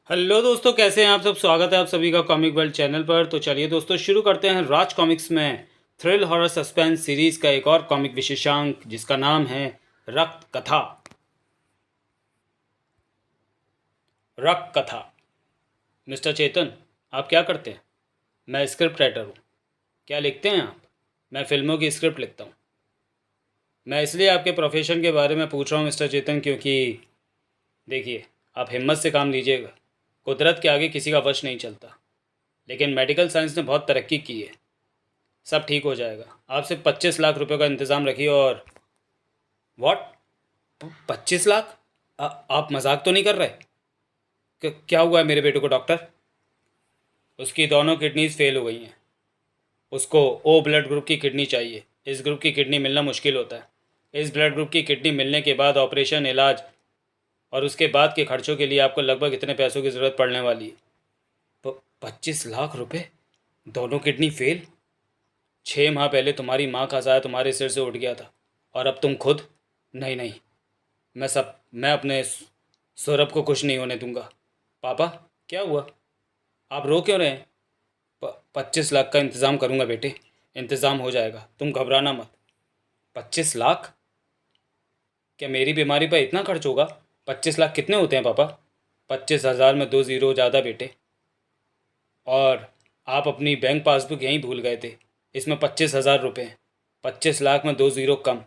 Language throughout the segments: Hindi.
हेलो दोस्तों, कैसे हैं आप सब। स्वागत है आप सभी का कॉमिक वर्ल्ड चैनल पर। तो चलिए दोस्तों, शुरू करते हैं राज कॉमिक्स में थ्रिल हॉरर सस्पेंस सीरीज का एक और कॉमिक विशेषांक, जिसका नाम है रक्त कथा। रक्त कथा। मिस्टर चेतन, आप क्या करते हैं? मैं स्क्रिप्ट राइटर हूँ। क्या लिखते हैं आप? मैं फिल्मों की स्क्रिप्ट लिखता हूँ। मैं इसलिए आपके प्रोफेशन के बारे में पूछ रहा हूँ मिस्टर चेतन, क्योंकि देखिए, आप हिम्मत से काम लीजिएगा। कुदरत के आगे किसी का वश नहीं चलता, लेकिन मेडिकल साइंस ने बहुत तरक्की की है। सब ठीक हो जाएगा। आप सिर्फ 25 लाख रुपए का इंतज़ाम रखिए। और व्हाट? 25 लाख? आप मजाक तो नहीं कर रहे? क्या हुआ है मेरे बेटे को डॉक्टर? उसकी दोनों किडनीज फेल हो गई हैं। उसको ओ ब्लड ग्रुप की किडनी चाहिए। इस ग्रुप की किडनी मिलना मुश्किल होता है। इस ब्लड ग्रुप की किडनी मिलने के बाद ऑपरेशन, इलाज और उसके बाद के खर्चों के लिए आपको लगभग इतने पैसों की ज़रूरत पड़ने वाली है। 25 लाख रुपए? दोनों किडनी फेल? 6 माह पहले तुम्हारी माँ का साया तुम्हारे सिर से उठ गया था, और अब तुम खुद? नहीं नहीं, मैं अपने सौरभ को कुछ नहीं होने दूंगा। पापा, क्या हुआ? आप रो क्यों रहे हैं? 25 लाख का इंतज़ाम करूंगा बेटे। इंतज़ाम हो जाएगा, तुम घबराना मत। 25 लाख? क्या मेरी बीमारी पर इतना खर्च होगा? 25 लाख कितने होते हैं पापा? 25,000 में 2 ज़ीरो ज़्यादा बेटे। और आप अपनी बैंक पासबुक यहीं भूल गए थे। इसमें 25,000 रुपये हैं। 25 लाख में 2 ज़ीरो कम।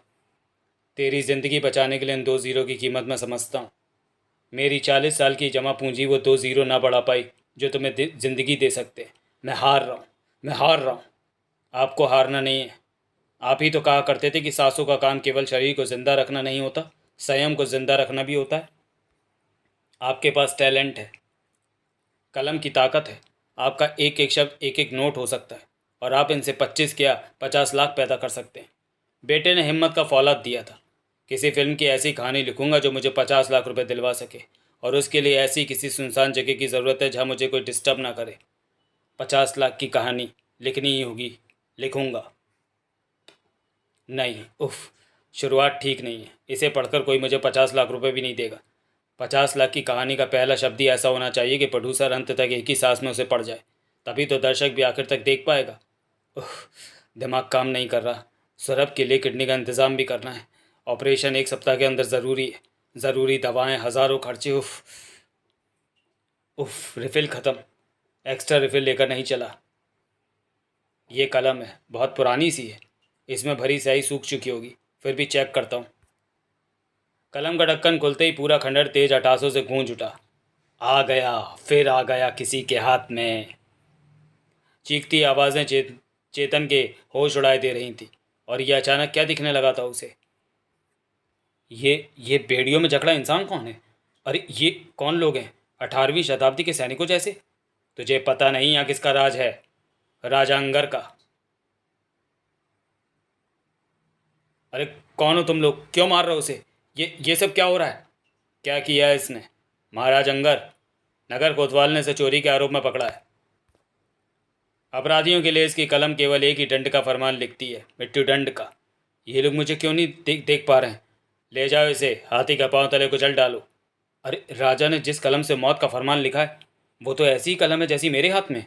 तेरी ज़िंदगी बचाने के लिए इन 2 ज़ीरो की कीमत मैं समझता हूँ। मेरी 40 साल की जमा पूंजी वो 2 ज़ीरो ना बढ़ा पाई जो तुम्हें ज़िंदगी दे सकते। मैं हार रहा हूँ। मैं हार रहा हूँ। आपको हारना नहीं है। आप ही तो कहा करते थे कि सांसों का काम केवल शरीर को ज़िंदा रखना नहीं होता, संयम को ज़िंदा रखना भी होता है। आपके पास टैलेंट है, कलम की ताकत है। आपका एक एक शब्द एक एक नोट हो सकता है, और आप इनसे 25 क्या 50 लाख पैदा कर सकते हैं। बेटे ने हिम्मत का फौलाद दिया था। किसी फिल्म की ऐसी कहानी लिखूंगा जो मुझे 50 लाख रुपए दिलवा सके, और उसके लिए ऐसी किसी सुनसान जगह की ज़रूरत है जहाँ मुझे कोई डिस्टर्ब ना करे। 50 लाख की कहानी लिखनी ही होगी। लिखूंगा। नहीं, उफ, शुरुआत ठीक नहीं है। इसे पढ़कर कोई मुझे 50 लाख रुपए भी नहीं देगा। 50 लाख की कहानी का पहला शब्द ही ऐसा होना चाहिए कि प्रोड्यूसर अंत तक एक ही सांस में उसे पढ़ जाए। तभी तो दर्शक भी आखिर तक देख पाएगा। उफ, दिमाग काम नहीं कर रहा। सौरभ के लिए किडनी का इंतज़ाम भी करना है। ऑपरेशन 1 सप्ताह के अंदर ज़रूरी है। ज़रूरी दवाएं, हज़ारों खर्चे। उफ उफ, रिफ़िल ख़त्म। एक्स्ट्रा रिफ़िल लेकर नहीं चला। ये कलम है, बहुत पुरानी सी है। इसमें भरी स्याही सूख चुकी होगी। फिर भी चेक करता हूँ। कलम का ढक्कन खुलते ही पूरा खंडहर तेज अटासों से गूंज उठा। आ गया, फिर आ गया किसी के हाथ में। चीखती आवाज़ें चेतन के होश उड़ाए दे रही थी। और ये अचानक क्या दिखने लगा था उसे? ये बेड़ियों में जकड़ा इंसान कौन है? अरे ये कौन लोग हैं? 18वीं शताब्दी के सैनिकों जैसे। तुझे पता नहीं यहाँ किसका राज है? राजा अंगर का। अरे कौन हो तुम लोग? क्यों मार रहे हो उसे? ये सब क्या हो रहा है? क्या किया है इसने? महाराज अंगर, नगर कोतवाल ने इसे चोरी के आरोप में पकड़ा है। अपराधियों के लिए इसकी कलम केवल एक ही दंड का फरमान लिखती है, मृत्यु दंड का। ये लोग मुझे क्यों नहीं देख पा रहे हैं? ले जाओ इसे, हाथी का पांव तले कुचल डालो। अरे राजा ने जिस कलम से मौत का फरमान लिखा है, वो तो ऐसी ही कलम है जैसी मेरे हाथ में।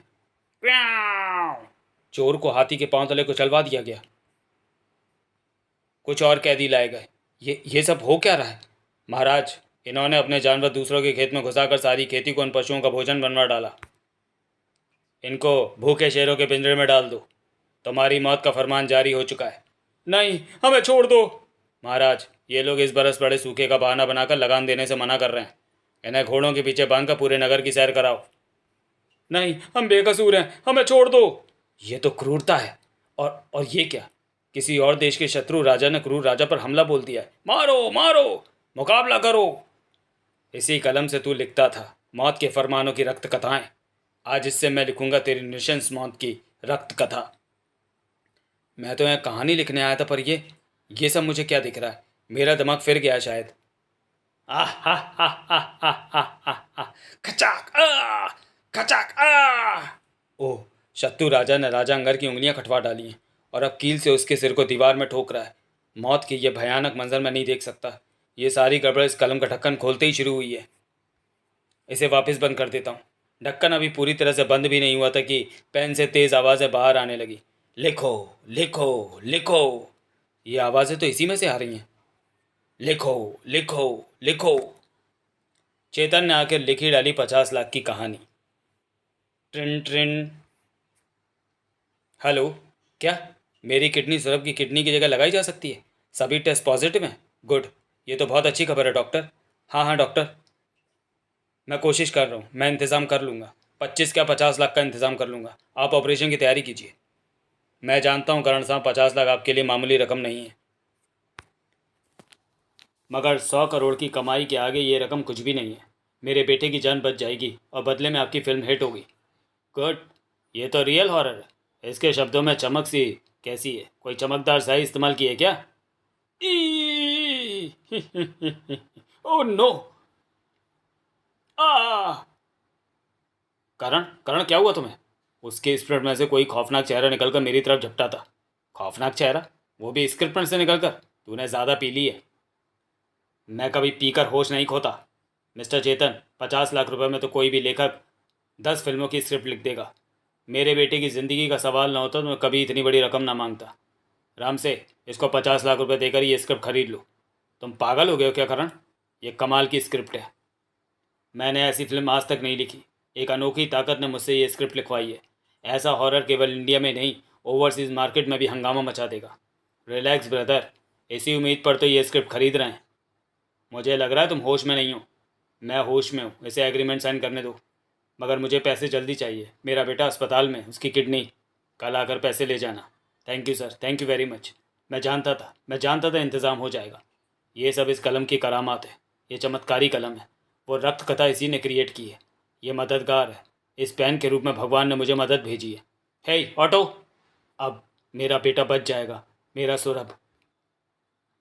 चोर को हाथी के पांव तले कुचलवा दिया गया। कुछ और कैदी लाए गए। ये सब हो क्या रहा है? महाराज, इन्होंने अपने जानवर दूसरों के खेत में घुसाकर सारी खेती को उन पशुओं का भोजन बनवा डाला। इनको भूखे शेरों के पिंजरे में डाल दो। तुम्हारी मौत का फरमान जारी हो चुका है। नहीं, हमें छोड़ दो। महाराज, ये लोग इस बरस बड़े सूखे का बहाना बनाकर लगान देने से मना कर रहे हैं। इन्हें घोड़ों के पीछे बांधकर पूरे नगर की सैर कराओ। नहीं, हम बेकसूर हैं, हमें छोड़ दो। ये तो क्रूरता है। और ये क्या? किसी और देश के शत्रु राजा ने क्रूर राजा पर हमला बोल दिया है। मारो मारो, मुकाबला करो। इसी कलम से तू लिखता था मौत के फरमानों की रक्त कथाएं। आज इससे मैं लिखूंगा तेरी निशंस मौत की रक्त कथा। मैं तो यहाँ कहानी लिखने आया था, पर ये सब मुझे क्या दिख रहा है? मेरा दिमाग फिर गया शायद। आह हा हा हा हा हा हा हा। खचाक आ, खचाक आ। ओह, शत्रु राजा ने राजा अंगर की उंगलियां कटवा डाली हैं, और अब कील से उसके सिर को दीवार में ठोक रहा है। मौत की यह भयानक मंजर मैं नहीं देख सकता। ये सारी गड़बड़ इस कलम का ढक्कन खोलते ही शुरू हुई है। इसे वापस बंद कर देता हूँ। ढक्कन अभी पूरी तरह से बंद भी नहीं हुआ था कि पेन से तेज़ आवाज़ें बाहर आने लगी। लिखो, लिखो, लिखो। ये आवाज़ें तो इसी में से आ रही हैं। लिखो, लिखो, लिखो। चेतन ने आकर लिखी डाली 50 लाख की कहानी। ट्रिन ट्रिन। हेलो। क्या मेरी किडनी सौरभ की किडनी की जगह लगाई जा सकती है? सभी टेस्ट पॉजिटिव हैं। गुड। ये तो बहुत अच्छी खबर है डॉक्टर। हाँ हाँ डॉक्टर, मैं कोशिश कर रहा हूँ, मैं इंतज़ाम कर लूँगा। 25 क्या 50 लाख का इंतज़ाम कर लूँगा। आप ऑपरेशन की तैयारी कीजिए। मैं जानता हूँ करण साहब, 50 लाख आपके लिए मामूली रकम नहीं है, मगर 100 करोड़ की कमाई के आगे ये रकम कुछ भी नहीं है। मेरे बेटे की जान बच जाएगी और बदले में आपकी फिल्म हिट होगी। गुड। ये तो रियल हॉरर है। इसके शब्दों में चमक सी कैसी है? कोई चमकदार शाही इस्तेमाल की है क्या? ई ओह नो। आ करण, करण क्या हुआ तुम्हें? उसके स्क्रिप्ट में से कोई खौफनाक चेहरा निकलकर मेरी तरफ झपटा था। खौफनाक चेहरा? वो भी स्क्रिप्ट में से निकलकर? तूने ज़्यादा पी ली है। मैं कभी पीकर होश नहीं खोता। मिस्टर चेतन, 50 लाख रुपए में तो कोई भी लेखक 10 फिल्मों की स्क्रिप्ट लिख देगा। मेरे बेटे की ज़िंदगी का सवाल ना होता तो मैं कभी इतनी बड़ी रकम ना मांगता। राम से, इसको 50 लाख रुपए देकर ये स्क्रिप्ट खरीद लो। तुम पागल हो गए हो क्या करण? ये कमाल की स्क्रिप्ट है। मैंने ऐसी फिल्म आज तक नहीं लिखी। एक अनोखी ताकत ने मुझसे ये स्क्रिप्ट लिखवाई है। ऐसा हॉरर केवल इंडिया में नहीं, ओवरसीज़ मार्केट में भी हंगामा मचा देगा। रिलैक्स ब्रदर, इसी उम्मीद पर तो ये स्क्रिप्ट खरीद रहे हैं। मुझे लग रहा है तुम होश में नहीं हो। मैं होश में हूँ, इसे एग्रीमेंट साइन करने दो। मगर मुझे पैसे जल्दी चाहिए। मेरा बेटा अस्पताल में, उसकी किडनी। कल आकर पैसे ले जाना। Thank you sir, thank you very much. मैं जानता था इंतज़ाम हो जाएगा। ये सब इस कलम की करामात है। ये चमत्कारी कलम है। वो रक्त कथा इसी ने क्रिएट की है। ये मददगार है। इस पेन के रूप में भगवान ने मुझे मदद भेजी है। हे ऑटो, अब मेरा बेटा बच जाएगा। मेरा सौरभ।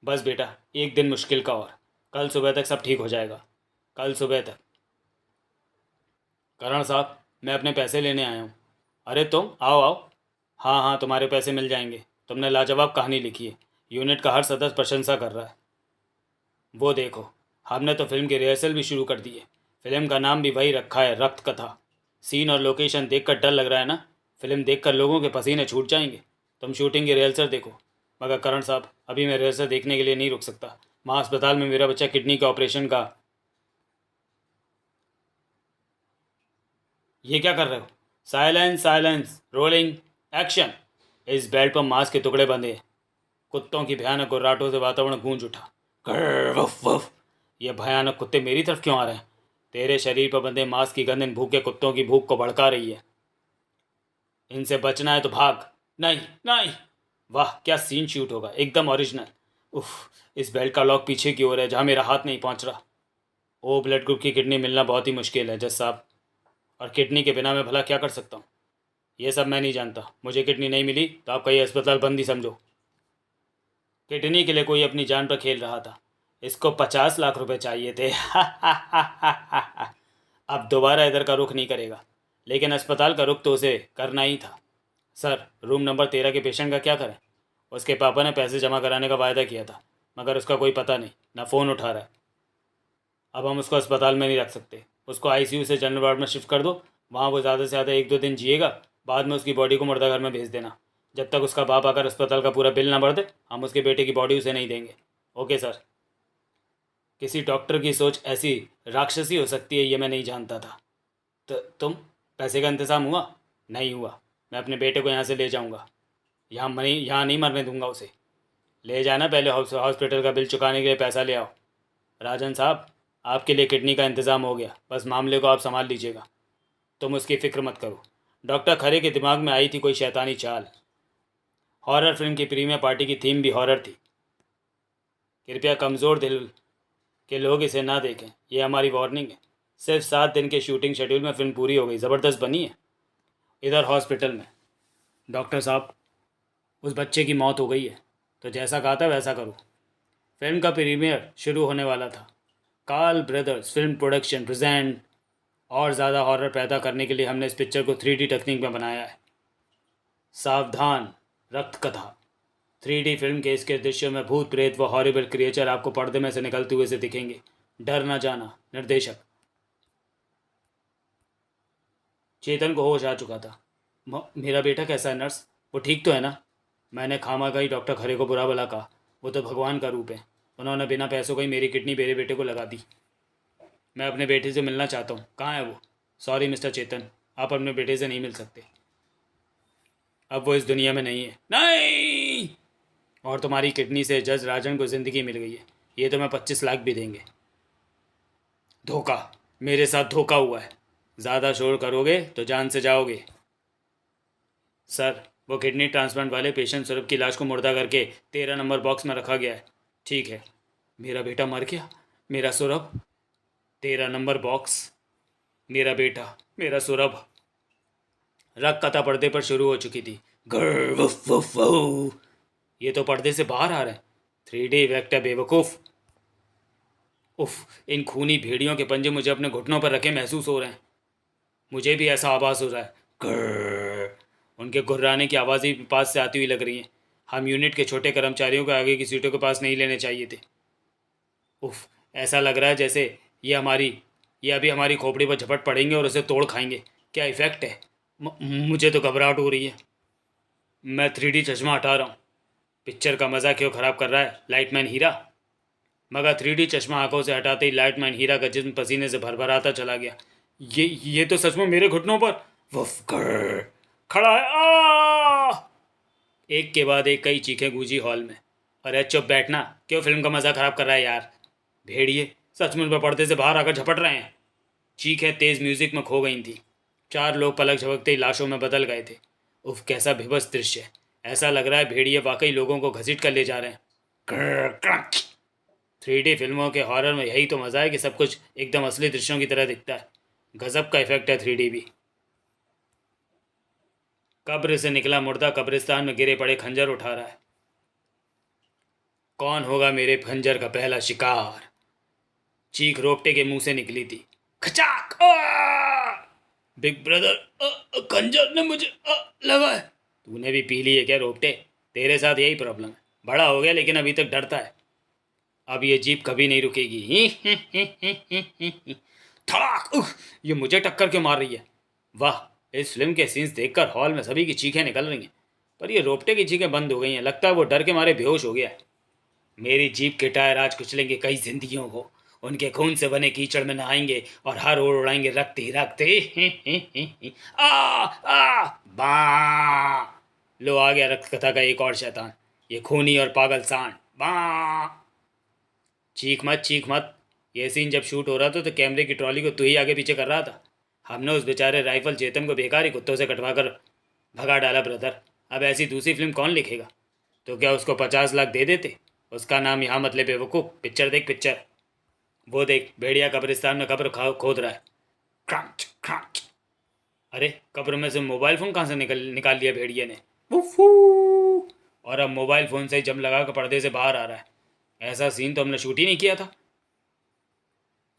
बस बेटा, एक दिन मुश्किल का और। कल सुबह तक सब ठीक हो जाएगा। कल सुबह तक। करण साहब, मैं अपने पैसे लेने आया हूँ। अरे तुम आओ आओ। हाँ हाँ, तुम्हारे पैसे मिल जाएंगे। तुमने लाजवाब कहानी लिखी है। यूनिट का हर सदस्य प्रशंसा कर रहा है। वो देखो, हमने तो फिल्म की रिहर्सल भी शुरू कर दी है। फिल्म का नाम भी वही रखा है, रक्त कथा। सीन और लोकेशन देखकर डर लग रहा है ना? फिल्म देखकर लोगों के पसीने छूट जाएंगे। तुम शूटिंग की रिहर्सल देखो। मगर करण साहब, अभी मैं रिहर्सल देखने के लिए नहीं रुक सकता। माँ अस्पताल में मेरा बच्चा किडनी के ऑपरेशन का। ये क्या कर रहे हो? Silence silence, rolling, action. इस बेल्ट पर मांस के टुकड़े बंधे हैं। कुत्तों की भयानक गुर्राटों से वातावरण गूंज उठा। गर्र, वफ वफ। ये भयानक कुत्ते मेरी तरफ क्यों आ रहे हैं? तेरे शरीर पर बंधे मांस की गंध इन भूखे कुत्तों की भूख को भड़का रही है। इनसे बचना है तो भाग। नहीं नहीं। वाह क्या सीन शूट होगा, एकदम ओरिजिनल। उफ, इस बेल्ट का लॉक पीछे की ओर है, जहाँ मेरा हाथ नहीं पहुँच रहा। ओ ब्लड ग्रुप की किडनी मिलना बहुत ही मुश्किल है जज साहब। और किडनी के बिना मैं भला क्या कर सकता हूँ? ये सब मैं नहीं जानता। मुझे किडनी नहीं मिली तो आपका ये अस्पताल बंद ही समझो। किडनी के लिए कोई अपनी जान पर खेल रहा था। इसको 50 लाख रुपए चाहिए थे। अब दोबारा इधर का रुख नहीं करेगा। लेकिन अस्पताल का रुख तो उसे करना ही था। सर, रूम नंबर 13 के पेशेंट का क्या करें? उसके पापा ने पैसे जमा कराने का वायदा किया था, मगर उसका कोई पता नहीं, ना फ़ोन उठा रहा है। अब हम उसको अस्पताल में नहीं रख सकते। उसको आईसीयू से जनरल वार्ड में शिफ्ट कर दो। वहाँ वो ज़्यादा से ज़्यादा 1-2 दिन जिएगा। बाद में उसकी बॉडी को मुर्दाघर में भेज देना। जब तक उसका बाप आकर अस्पताल का पूरा बिल ना भर दे, हम उसके बेटे की बॉडी उसे नहीं देंगे। Okay sir. किसी डॉक्टर की सोच ऐसी राक्षसी हो सकती है, ये मैं नहीं जानता था। तो तुम, पैसे का इंतज़ाम हुआ? नहीं हुआ। मैं अपने बेटे को यहाँ से ले जाऊँगा। यहाँ नहीं मरने दूंगा उसे। ले जाना, पहले हॉस्पिटल का बिल चुकाने के लिए पैसा ले आओ। राजन साहब, आपके लिए किडनी का इंतज़ाम हो गया, बस मामले को आप संभाल लीजिएगा। तुम उसकी फ़िक्र मत करो। डॉक्टर खरे के दिमाग में आई थी कोई शैतानी चाल। हॉरर फिल्म की प्रीमियर पार्टी की थीम भी हॉरर थी। कृपया कमज़ोर दिल के लोग इसे ना देखें, ये हमारी वार्निंग है। सिर्फ 7 दिन के शूटिंग शेड्यूल में फिल्म पूरी हो गई, ज़बरदस्त बनी है। इधर हॉस्पिटल में, डॉक्टर साहब, उस बच्चे की मौत हो गई है, तो जैसा कहा था वैसा करो। फिल्म का प्रीमियर शुरू होने वाला था। Karl brothers film production present. और ज़्यादा हॉरर पैदा करने के लिए हमने इस पिक्चर को 3D टेक्निक में बनाया है। सावधान, रक्त कथा। 3D फिल्म के इसके दृश्यों में भूत प्रेत व हॉरिबल क्रिएचर आपको पर्दे में से निकलते हुए से दिखेंगे। डर न जाना, निर्देशक। चेतन को होश आ चुका था। मेरा बेटा कैसा है नर्स? वो ठीक तो है ना? मैंने खामा ही डॉक्टर खरे को बुरा भला कहा। वो तो भगवान का रूप है। उन्होंने बिना पैसों का ही मेरी किडनी मेरे बेटे को लगा दी। मैं अपने बेटे से मिलना चाहता हूँ। कहाँ है वो? सॉरी मिस्टर चेतन, आप अपने बेटे से नहीं मिल सकते। अब वो इस दुनिया में नहीं है। नहीं! और तुम्हारी किडनी से जज राजन को ज़िंदगी मिल गई है। ये तो मैं 25 लाख भी देंगे। धोखा! मेरे साथ धोखा हुआ है। ज़्यादा शोर करोगे तो जान से जाओगे। सर, वो किडनी ट्रांसप्लांट वाले पेशेंट सौरभ की लाश को मुर्दा करके 13 नंबर बॉक्स में रखा गया है। ठीक है। मेरा बेटा मर गया? मेरा सौरभ? 13 number box. मेरा बेटा, मेरा सौरभ। रग कथा पर्दे पर शुरू हो चुकी थी। गर वुफ वुफ वुफ। ये तो पर्दे से बाहर आ रहे हैं। 3D इफेक्ट है बेवकूफ़। उफ, इन खूनी भेड़ियों के पंजे मुझे अपने घुटनों पर रखे महसूस हो रहे हैं। मुझे भी ऐसा आवाज़ हो रहा है। गर। उनके गुर्राने की आवाज़ ही पास से आती हुई लग रही है। हम यूनिट के छोटे कर्मचारियों को आगे की सीटों के पास नहीं लेने चाहिए थे। उफ, ऐसा लग रहा है जैसे ये अभी हमारी खोपड़ी पर झपट पड़ेंगे और उसे तोड़ खाएंगे। क्या इफेक्ट है? मुझे तो घबराहट हो रही है। मैं 3D चश्मा हटा रहा हूँ। पिक्चर का मज़ा क्यों ख़राब कर रहा है लाइटमैन हीरा? मगर 3D चश्मा आंखों से हटाते ही लाइटमैन हीरा का जिस्म पसीने से भरभराता चला गया। ये तो सच में मेरे घुटनों पर वफ कर खड़ा है। आ! एक के बाद एक कई चीखें गूंजी हॉल में। अरे चुप बैठना, क्यों फिल्म का मज़ा ख़राब कर रहा है यार? भेड़िए सचमुच में पर्दे से बाहर आकर झपट रहे हैं। चीखें तेज़ म्यूजिक में खो गई थी। 4 लोग पलक झपकते ही लाशों में बदल गए थे। उफ, कैसा भीभत्स दृश्य है। ऐसा लग रहा है भेड़िए वाकई लोगों को घसीट कर ले जा रहे हैं। 3D फिल्मों के हॉरर में यही तो मज़ा है कि सब कुछ एकदम असली दृश्यों की तरह दिखता है। गजब का इफेक्ट है 3D भी। कब्र से निकला मुर्दा कब्रिस्तान में गिरे पड़े खंजर उठा रहा है। कौन होगा मेरे खंजर का पहला शिकार? चीख रोपटे के मुंह से निकली थी। खचाक! बिग ब्रदर, खंजर ने मुझे लगा है। तूने भी पी ली है क्या रोपटे? तेरे साथ यही प्रॉब्लम है। बड़ा हो गया लेकिन अभी तक डरता है। अब ये जीप कभी नहीं रुकेगी। धड़ाक! ये मुझे टक्कर क्यों मार रही है? वाह, इस फिल्म के सीन्स देखकर हॉल में सभी की चीखें निकल रही हैं। पर ये रोपटे की चीखें बंद हो गई हैं। लगता है वो डर के मारे बेहोश हो गया है। मेरी जीप के टायर आज कुचलेंगे कई जिंदगियों को। उनके खून से बने कीचड़ में नहाएंगे और हर ओर उड़ाएंगे रखते ही रखते। आ आ बा! लो आ गया रक्त कथा का एक और शैतान, ये खूनी और पागल सांड। बा! चीख मत। ये सीन जब शूट हो रहा था तो कैमरे की ट्रॉली को तू ही आगे पीछे कर रहा था। हमने उस बेचारे राइफल चेतन को बेकार ही कुत्तों से कटवा कर भगा डाला ब्रदर। अब ऐसी दूसरी फिल्म कौन लिखेगा? तो क्या उसको 50 लाख दे देते? उसका नाम यहाँ मत ले बेवकूफ़। पिक्चर देख पिक्चर। वो देख, भेड़िया कब्रिस्तान में कब्र खोद रहा है। Crunch crunch. अरे, कब्र में से मोबाइल फ़ोन कहाँ से निकाल लिया भेड़िए ने? वुफू! और अब मोबाइल फ़ोन से ही जम लगा कर पर्दे से बाहर आ रहा है। ऐसा सीन तो हमने शूट ही नहीं किया था।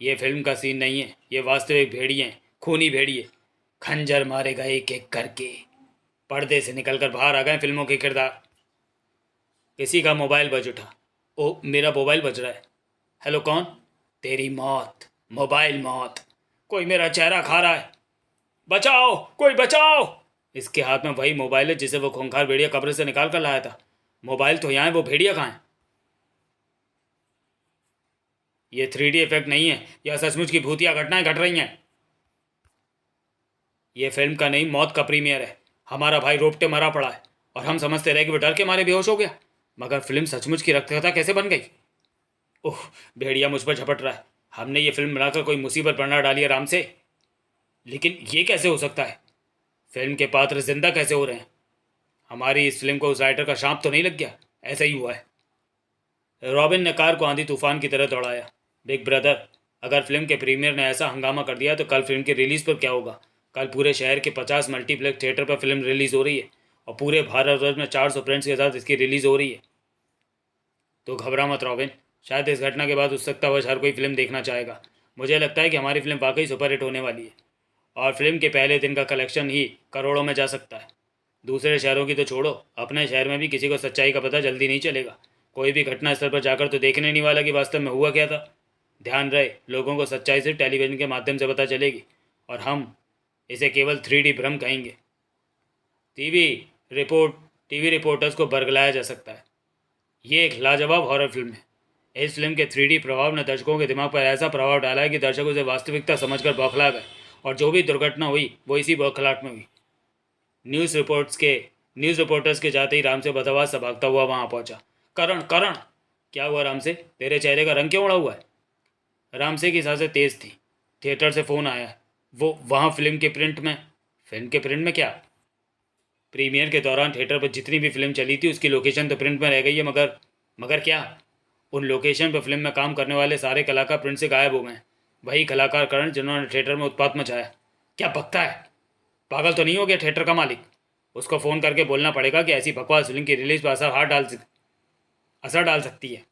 ये फिल्म का सीन नहीं है, ये वास्तविक भेड़िए हैं, खूनी भेड़िए। खंजर मारेगा एक एक करके। पर्दे से निकलकर बाहर आ गए फिल्मों के किरदार। किसी का मोबाइल बज उठा। ओ, मेरा मोबाइल बज रहा है। हेलो, कौन? तेरी मौत, मोबाइल मौत। कोई मेरा चेहरा खा रहा है। बचाओ, कोई बचाओ! इसके हाथ में वही मोबाइल है जिसे वो खूंखार भेड़िया कब्र से निकाल कर लाया था। मोबाइल तो यहाँ है, वो भेड़िया कहाँ है? ये 3D इफेक्ट नहीं है, यह सचमुच की भूतिया घटनाएं घट रही हैं। ये फिल्म का नहीं, मौत का प्रीमियर है। हमारा भाई रोपटे मरा पड़ा है और हम समझते रहे कि वो डर के मारे बेहोश हो गया। मगर फिल्म सचमुच की रक्तकथा कैसे बन गई? ओह, भेड़िया मुझ पर झपट रहा है। हमने ये फिल्म बनाकर कोई मुसीबत बना डाली है राम से। लेकिन ये कैसे हो सकता है? फिल्म के पात्र जिंदा कैसे हो रहे हैं? हमारी इस फिल्म को उस राइटर का शांप तो नहीं लग गया? ऐसा ही हुआ है। रॉबिन ने कार को आंधी तूफान की तरह दौड़ाया। बिग ब्रदर, अगर फिल्म के प्रीमियर ने ऐसा हंगामा कर दिया तो कल फिल्म की रिलीज़ पर क्या होगा? कल पूरे शहर के 50 मल्टीप्लेक्स थिएटर पर फिल्म रिलीज़ हो रही है और पूरे भारतवर्ष में 400 फ्रेंड्स के साथ इसकी रिलीज़ हो रही है। तो घबरा मत रॉबिन, शायद इस घटना के बाद उत्सुकतावश हर कोई फिल्म देखना चाहेगा। मुझे लगता है कि हमारी फिल्म वाकई सुपरहिट होने वाली है और फिल्म के पहले दिन का कलेक्शन ही करोड़ों में जा सकता है। दूसरे शहरों की तो छोड़ो, अपने शहर में भी किसी को सच्चाई का पता जल्दी नहीं चलेगा। कोई भी घटना स्थल पर जाकर तो देखने नहीं वाला कि वास्तव में हुआ क्या था। ध्यान रहे, लोगों को सच्चाई सिर्फ टेलीविज़न के माध्यम से पता चलेगी और हम इसे केवल 3D भ्रम कहेंगे। टीवी रिपोर्ट टीवी रिपोर्टर्स को बरगलाया जा सकता है। ये एक लाजवाब हॉरर फिल्म है। इस फिल्म के 3D प्रभाव ने दर्शकों के दिमाग पर ऐसा प्रभाव डाला है कि दर्शक उसे वास्तविकता समझकर बौखला गए, और जो भी दुर्घटना हुई वो इसी बौखलाहट में हुई। न्यूज़ रिपोर्टर्स के जाते ही राम से बदहवास सा भागता हुआ वहां पहुंचा। करण, करण! क्या हुआ राम से? तेरे चेहरे का रंग क्यों उड़ा हुआ है? रामसे की सांसें तेज थी। थिएटर से फ़ोन आया है। वो वहाँ फिल्म के प्रिंट में क्या? प्रीमियर के दौरान थिएटर पर जितनी भी फिल्म चली थी उसकी लोकेशन तो प्रिंट में रह गई है, मगर क्या? उन लोकेशन पर फिल्म में काम करने वाले सारे कलाकार प्रिंट से गायब हो गए हैं। वही कलाकार करण जिन्होंने थिएटर में उत्पात मचाया। क्या बकता है? पागल तो नहीं हो गया थिएटर का मालिक? उसको फ़ोन करके बोलना पड़ेगा कि ऐसी बकवास फिल्म की रिलीज पर असर डाल सकती है।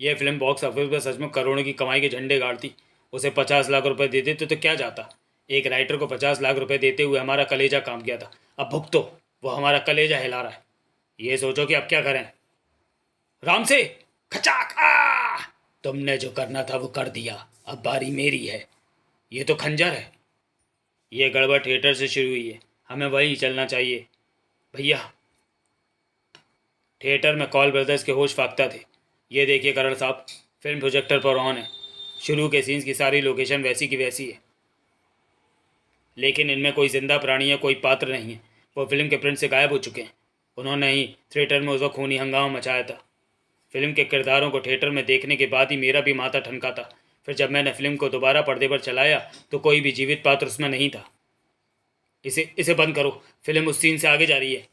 यह फिल्म बॉक्स ऑफिस पर सचमुच करोड़ों की कमाई के झंडे गाड़ती। उसे 50 लाख रुपए दे देते तो क्या जाता। एक राइटर को 50 लाख रुपए देते हुए हमारा कलेजा काम किया था। अब भुगतो। वो हमारा कलेजा हिला रहा है। ये सोचो कि अब क्या करें। राम से खचाक आ! तुमने जो करना था वो कर दिया। अब बारी मेरी है। ये तो खंजर है। ये गड़बड़ थिएटर से शुरू हुई है। हमें वहीं चलना चाहिए भैया। थिएटर में कॉल ब्रदर्स के होश फाख्ता थे। ये देखिए करण साहब, फिल्म प्रोजेक्टर पर ऑन है। शुरू के सीन्स की सारी लोकेशन वैसी की वैसी है, लेकिन इनमें कोई जिंदा प्राणी या कोई पात्र नहीं है। वो फिल्म के प्रिंट से गायब हो चुके हैं। उन्होंने ही थिएटर में उस वक्त खूनी हंगामा मचाया था। फिल्म के किरदारों को थिएटर में देखने के बाद ही मेरा भी माथा ठनका था। फिर जब मैंने फिल्म को दोबारा पर्दे पर चलाया तो कोई भी जीवित पात्र उसमें नहीं था। इसे बंद करो। फिल्म उस सीन से आगे जा रही है।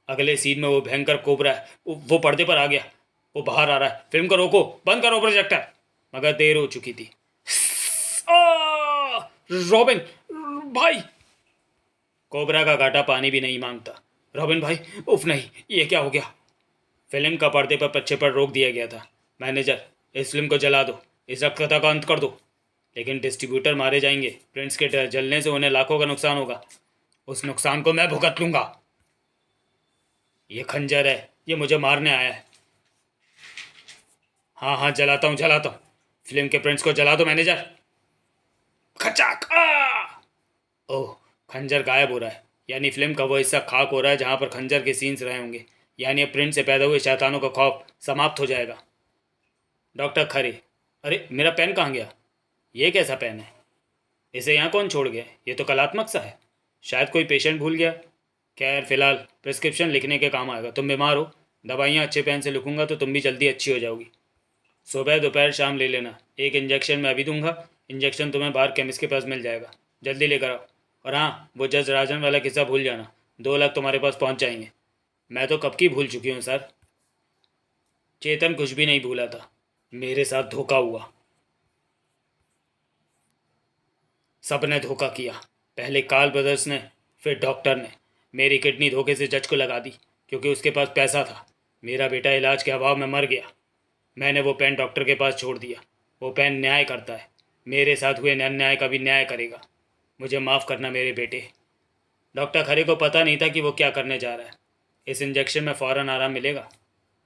अगले सीन में वो भयंकर कोबरा है। वो पर्दे पर आ गया। वो बाहर आ रहा है। फिल्म को रोको, बंद करो प्रोजेक्टर। मगर देर हो चुकी थी। रॉबिन भाई! कोबरा का कांटा पानी भी नहीं मांगता। रॉबिन भाई, उफ नहीं, ये क्या हो गया? फिल्म का पर्दे पर प्रक्षेपण रोक दिया गया था। मैनेजर, इस फिल्म को जला दो। इस रक्तकथा का अंत कर दो। लेकिन डिस्ट्रीब्यूटर मारे जाएंगे। प्रिंट्स के जलने से उन्हें लाखों का नुकसान होगा। उस नुकसान को मैं भुगत लूंगा। ये खंजर है। ये मुझे मारने आया है। हाँ हाँ, जलाता हूँ। फिल्म के प्रिंट्स को जला दो मैनेजर। खचाक आ! ओह, खंजर गायब हो रहा है। यानी फिल्म का वो हिस्सा खाक हो रहा है जहाँ पर खंजर के सीन्स रहे होंगे। यानी अब प्रिंट से पैदा हुए शैतानों का खौफ समाप्त हो जाएगा। डॉक्टर खरे, अरे मेरा पेन कहाँ गया? ये कैसा पेन है? इसे यहाँ कौन छोड़ गया? ये तो कलात्मक सा है। शायद कोई पेशेंट भूल गया। खैर, फिलहाल प्रिस्क्रिप्शन लिखने के काम आएगा। तुम बीमार हो, दवाइयाँ अच्छे पेन से लिखूंगा तो तुम भी जल्दी अच्छी हो जाओगी। सुबह दोपहर शाम ले लेना। एक इंजेक्शन मैं अभी दूंगा। इंजेक्शन तुम्हें बाहर केमिस्ट के पास मिल जाएगा। जल्दी लेकर आओ। और हाँ, वो जज राजन वाला किस्सा भूल जाना। 2 लाख तुम्हारे पास पहुंच जाएंगे। मैं तो कब की भूल चुकी हूँ सर। चेतन कुछ भी नहीं भूला था। मेरे साथ धोखा हुआ। सब ने धोखा किया। पहले कार्ल ब्रदर्स ने, फिर डॉक्टर ने। मेरी किडनी धोखे से जज को लगा दी क्योंकि उसके पास पैसा था। मेरा बेटा इलाज के अभाव में मर गया। मैंने वो पेन डॉक्टर के पास छोड़ दिया। वो पेन न्याय करता है। मेरे साथ हुए अन्याय का भी न्याय करेगा। मुझे माफ़ करना मेरे बेटे। डॉक्टर खरे को पता नहीं था कि वो क्या करने जा रहा है। इस इंजेक्शन में फ़ौरन आराम मिलेगा।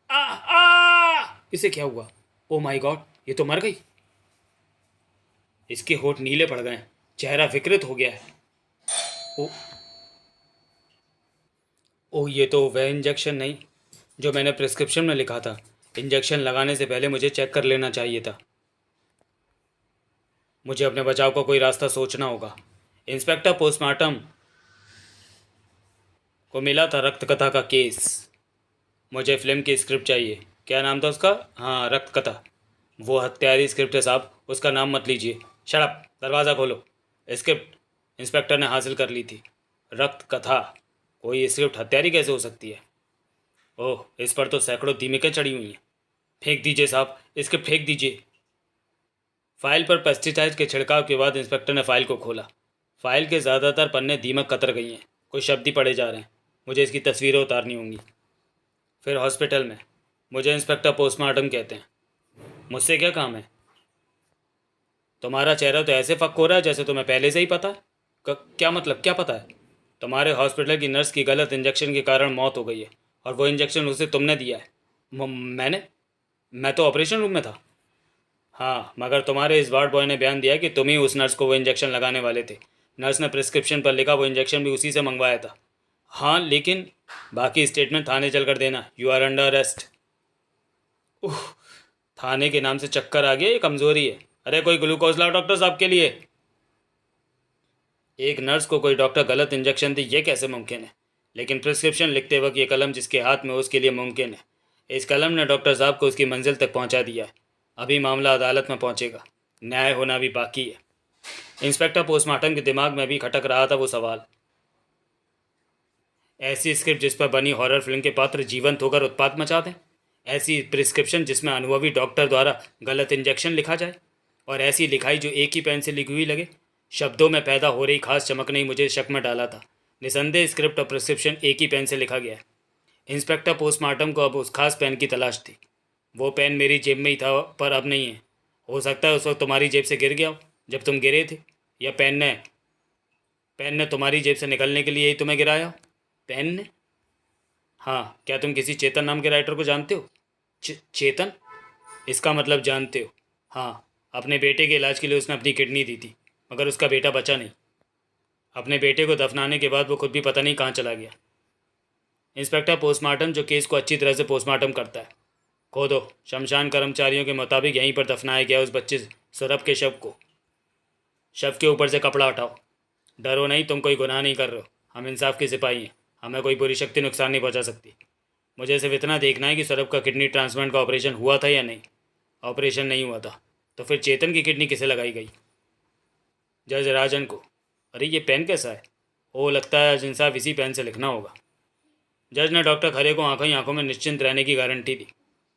आ आ! इसे क्या हुआ? ओ माय गॉड, ये तो मर गई। इसके होठ नीले पड़ गए हैं। चेहरा विकृत हो गया है। ओ ओ, ये तो वह इंजेक्शन नहीं जो मैंने प्रिस्क्रिप्शन में लिखा था। इंजेक्शन लगाने से पहले मुझे चेक कर लेना चाहिए था। मुझे अपने बचाव का कोई रास्ता सोचना होगा। इंस्पेक्टर, पोस्टमार्टम को मिला था रक्त कथा का केस। मुझे फिल्म की स्क्रिप्ट चाहिए। क्या नाम था उसका? हाँ, रक्त कथा। वो हत्यारी स्क्रिप्ट है साहब, उसका नाम मत लीजिए। शट, दरवाज़ा खोलो। स्क्रिप्ट इंस्पेक्टर ने हासिल कर ली थी। रक्त कथा? कोई स्क्रिप्ट हत्यारी कैसे हो सकती है? ओह, इस पर तो सैकड़ों दीमकें चढ़ी हुई हैं। फेंक दीजिए साहब, स्क्रिप्ट फेंक दीजिए। फाइल पर पेस्टिसाइड के छिड़काव के बाद इंस्पेक्टर ने फाइल को खोला। फाइल के ज़्यादातर पन्ने दीमक कतर गई हैं। कुछ शब्द ही पढ़े जा रहे हैं। मुझे इसकी तस्वीरें उतारनी होंगी। फिर हॉस्पिटल में मुझे इंस्पेक्टर पोस्टमार्टम कहते हैं। मुझसे क्या काम है? तुम्हारा चेहरा तो ऐसे फक हो रहा है जैसे तुम्हें पहले से ही पता है। क्या मतलब, क्या पता है? तुम्हारे हॉस्पिटल की नर्स की गलत इंजेक्शन के कारण मौत हो गई है, और वो इंजेक्शन उसे तुमने दिया है। मैंने? मैं तो ऑपरेशन रूम में था। हाँ, मगर तुम्हारे इस वार्ड बॉय ने बयान दिया कि तुम ही उस नर्स को वो इंजेक्शन लगाने वाले थे। नर्स ने प्रिस्क्रिप्शन पर लिखा वो इंजेक्शन भी उसी से मंगवाया था। हाँ, लेकिन बाकी स्टेटमेंट थाने चलकर देना। You are under arrest. Uh, थाने के नाम से चक्कर आ गया, ये कमज़ोरी है। अरे कोई ग्लूकोज लाओ डॉक्टर साहब के लिए। एक नर्स को कोई डॉक्टर गलत इंजेक्शन दे, ये कैसे मुमकिन है? लेकिन प्रिस्क्रिप्शन लिखते वक्त ये कलम जिसके हाथ में हो उसके लिए मुमकिन है। इस कलम ने डॉक्टर साहब को उसकी मंजिल तक पहुंचा दिया है। अभी मामला अदालत में पहुंचेगा, न्याय होना भी बाकी है। इंस्पेक्टर पोस्टमार्टम के दिमाग में भी खटक रहा था वो सवाल। ऐसी स्क्रिप्ट जिस पर बनी हॉरर फिल्म के पात्र जीवंत होकर उत्पात मचा दें, ऐसी प्रिस्क्रिप्शन जिसमें अनुभवी डॉक्टर द्वारा गलत इंजेक्शन लिखा जाए, और ऐसी लिखाई जो एक ही पेन से लिखी हुई लगे। शब्दों में पैदा हो रही खास चमक ने मुझे शक में डाला था। निसंदेह स्क्रिप्ट और प्रिस्क्रिप्शन एक ही पेन से लिखा गया है। इंस्पेक्टर पोस्टमार्टम को अब उस खास पेन की तलाश थी। वो पेन मेरी जेब में ही था, पर अब नहीं है। हो सकता है उस वक्त तुम्हारी जेब से गिर गया हो जब तुम गिरे थे, या पेन ने तुम्हारी जेब से निकलने के लिए ही तुम्हें गिराया हो। पेन ने? हाँ, क्या तुम किसी चेतन नाम के राइटर को जानते हो? चेतन? इसका मतलब जानते हो? हाँ, अपने बेटे के इलाज के लिए उसने अपनी किडनी दी थी, मगर उसका बेटा बचा नहीं। अपने बेटे को दफनाने के बाद वो खुद भी पता नहीं कहाँ चला गया। इंस्पेक्टर पोस्टमार्टम जो केस को अच्छी तरह से पोस्टमार्टम करता है। खोदो। शमशान कर्मचारियों के मुताबिक यहीं पर दफनाया गया उस बच्चे सौरभ के शव को। शव के ऊपर से कपड़ा हटाओ। डरो नहीं, तुम कोई गुनाह नहीं कर रहे हो। हम इंसाफ के सिपाही हैं, हमें कोई बुरी शक्ति नुकसान नहीं पहुंचा सकती। मुझे सिर्फ इतना देखना है कि सौरभ का किडनी ट्रांसप्लांट का ऑपरेशन हुआ था या नहीं। ऑपरेशन नहीं हुआ था तो फिर चेतन की किडनी किसे लगाई गई? जज राजन को। अरे ये पेन कैसा है? ओ, लगता है आज इंसाफ इसी पेन से लिखना होगा। जज ने डॉक्टर खरे को आंखों ही आंखों में निश्चिंत रहने की गारंटी दी।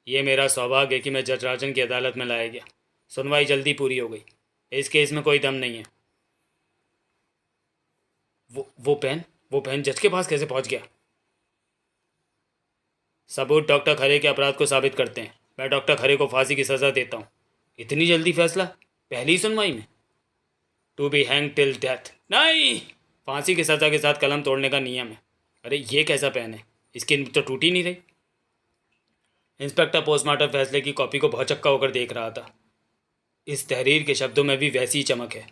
ये मेरा सौभाग्य है कि मैं जज राजन की अदालत में लाया गया। सुनवाई जल्दी पूरी हो गई। इस केस में कोई दम नहीं है। वो पेन जज के पास कैसे पहुंच गया? सबूत डॉक्टर खरे के अपराध को साबित करते हैं। मैं डॉक्टर खरे को फांसी की सज़ा देता हूँ। इतनी जल्दी फैसला? पहली सुनवाई में? To be hang till death. नहीं, फांसी की सज़ा के साथ कलम तोड़ने का नियम है। अरे ये कैसा पेन है? इसकी तो टूटी नहीं रही। इंस्पेक्टर पोस्टमार्टम फैसले की कॉपी को भौचक्का होकर देख रहा था। इस तहरीर के शब्दों में भी वैसी ही चमक है।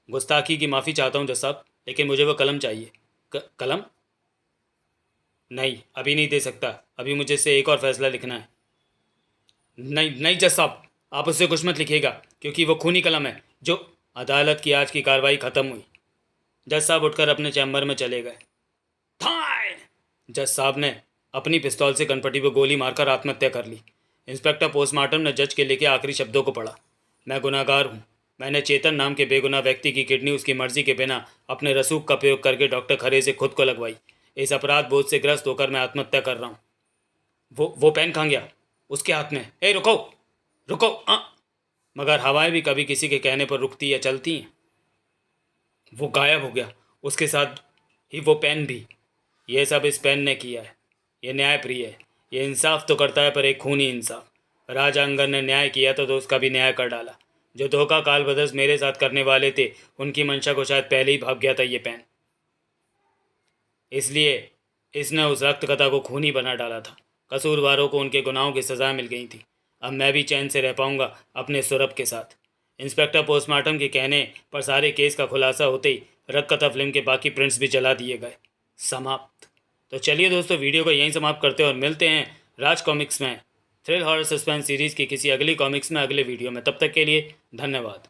गुस्ताखी की माफ़ी चाहता हूँ जज साहब, लेकिन मुझे वो कलम चाहिए। कलम? नहीं, अभी नहीं दे सकता। अभी मुझे इससे एक और फैसला लिखना है। नहीं नहीं जज साहब, आप उससे कुछ मत लिखिएगा, क्योंकि वो खूनी कलम है जो। अदालत की आज की कार्रवाई खत्म हुई। जज साहब उठकर अपने चैम्बर में चले गए। थाय! जज साहब ने अपनी पिस्तौल से कनपटी पर गोली मारकर आत्महत्या कर ली। इंस्पेक्टर पोस्टमार्टम ने जज के लिखे आखिरी शब्दों को पढ़ा। मैं गुनाहगार हूँ। मैंने चेतन नाम के बेगुनाह व्यक्ति की किडनी उसकी मर्जी के बिना अपने रसूख का प्रयोग करके डॉक्टर खरे से खुद को लगवाई। इस अपराध बोझ से ग्रस्त होकर मैं आत्महत्या कर रहा हूँ। वो पेन कहाँ गया? उसके हाथ में। ए रुको, रुको। मगर हवाएं भी कभी किसी के कहने पर रुकती या चलती हैं। वो गायब हो गया, उसके साथ ही वो पेन भी। ये सब इस पेन ने किया है। ये न्यायप्रिय है। ये इंसाफ तो करता है, पर एक खूनी इंसाफ। राजा अंगर ने न्याय किया तो उसका भी न्याय कर डाला। जो धोखा काल बदस मेरे साथ करने वाले थे, उनकी मंशा को शायद पहले ही भाग गया था ये पेन। इसलिए इसने उस रक्त कथा को खूनी बना डाला था। कसूरवारों को उनके गुनाहों की सज़ा मिल गई थी। अब मैं भी चैन से रह पाऊंगा अपने सौरभ के साथ। इंस्पेक्टर पोस्टमार्टम के कहने पर सारे केस का खुलासा होते ही रक्त कथा फिल्म के बाकी प्रिंट्स भी जला दिए गए। समाप्त। तो चलिए दोस्तों, वीडियो को यहीं समाप्त करते हैं और मिलते हैं राज कॉमिक्स में थ्रिल हॉरर सस्पेंस सीरीज़ की किसी अगली कॉमिक्स में अगले वीडियो में। तब तक के लिए धन्यवाद।